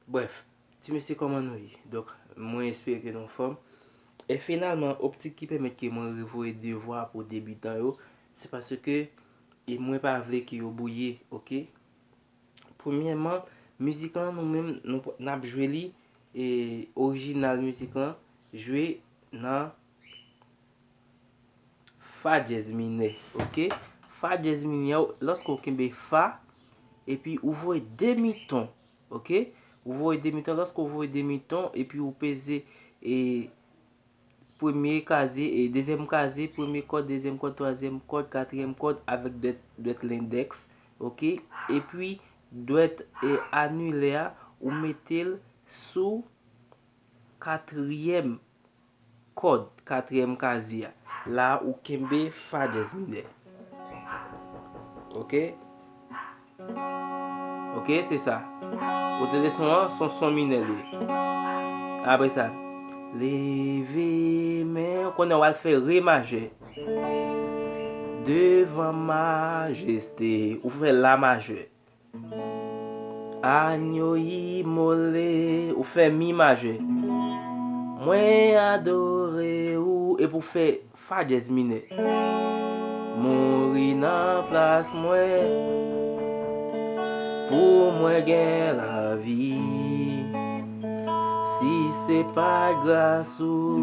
Bref, ti mè se koman nou yi. Donc, mwen espere ke nou form. Et finalement, optik ki permet ke mwen revoye devwa pou debitan yo, se parce que mwen pa vle ki yo bouye, ok? Premièrement, musique lan nou mèm nap jwe li original musique lan jwe nan fa jazz mineur, ok? Fa jazz mineur, lorsqu'on kembe fa et puis ou voye demi-ton, ok? Ou voye demi-ton, lorsqu'on voye demi-ton et puis ou pese premier casier et deuxième casier, premier code, deuxième code, troisième code, quatrième code avec doit l'index, ok? Et puis doit annulé ou mettez sous quatrième code, quatrième casier. Là ou kembe fa jazz mineur. Ok? Ok, c'est ça. Ou te son mineur. Après ça. Leve men, konen wal fè ré majeur. Devan majesté, ou fè la majeur. Agno yi mole, ou fè mi majeur. Mwen adore ou, et pou fè fa jazz mineur. Mori nan plas mwen, pou mwen gen la vi. Si se pa grâce ou,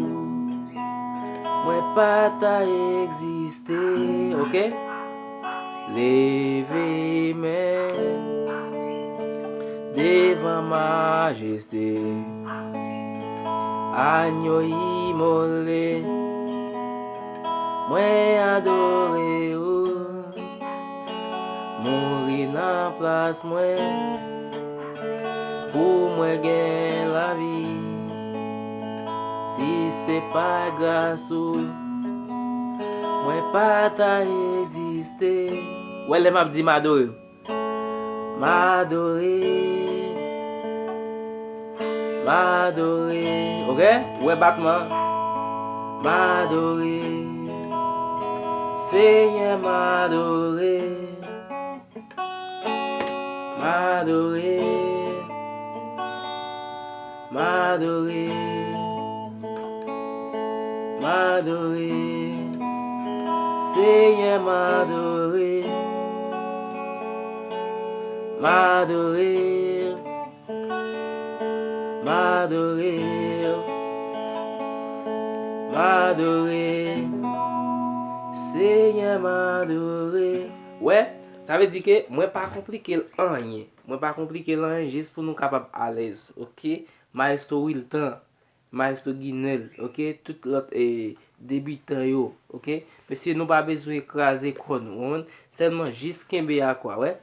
mwen pa ta existe, ok? Leve men, devan majesté, agno imole, mwen adore ou, mori nan plas mwen, pou mwen gen la vi. Si se pa grâce ou, mwen pa ta existe. Ouè le map di m'adore. M'adore. M'adore. Ok? Ouè batman. M'adore. Seigneur m'adore. M'adore. M'adore. M'adore. Seigneur m'adore. M'adore. M'adore. M'adore. Seigneur m'adore. Ouais, ça veut dire que moi pas compliqué rien. Moi pas compliqué rien juste pour nous capable à l'aise, OK? Maestro Wilton, Maestro Guinel, ok? Tout l'autre débutant yo, ok? Monsieur nous pas besoin écraser quoi nous, seulement juste kembe à quoi, ouais?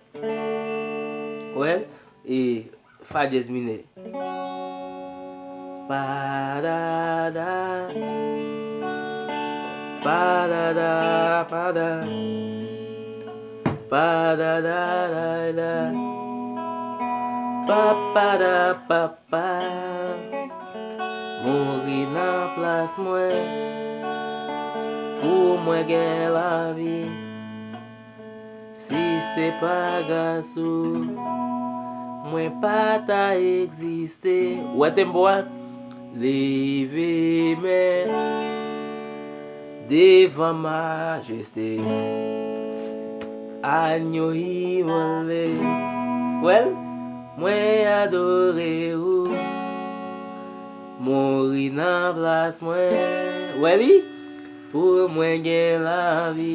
Ouais? Et fa jazz mineur. Pa da da. Pa da da pa da. Pa da da da da. Pa pa da pa pa. Mori nan plas mwen, pou mwen gen la vi. Si se pa grâce ou, mwen pa ta existe. Ouè temboa? Leve men, devan majesté, agno imole. Well, mwen adore ou, mori nan plas mwen, weli, pou mwen gen la vi.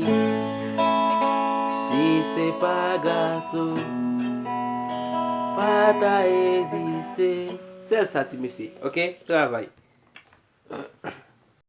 Si se pa grâce ou, pa ta existe. C'est ça, ti mesi, ok? Travail.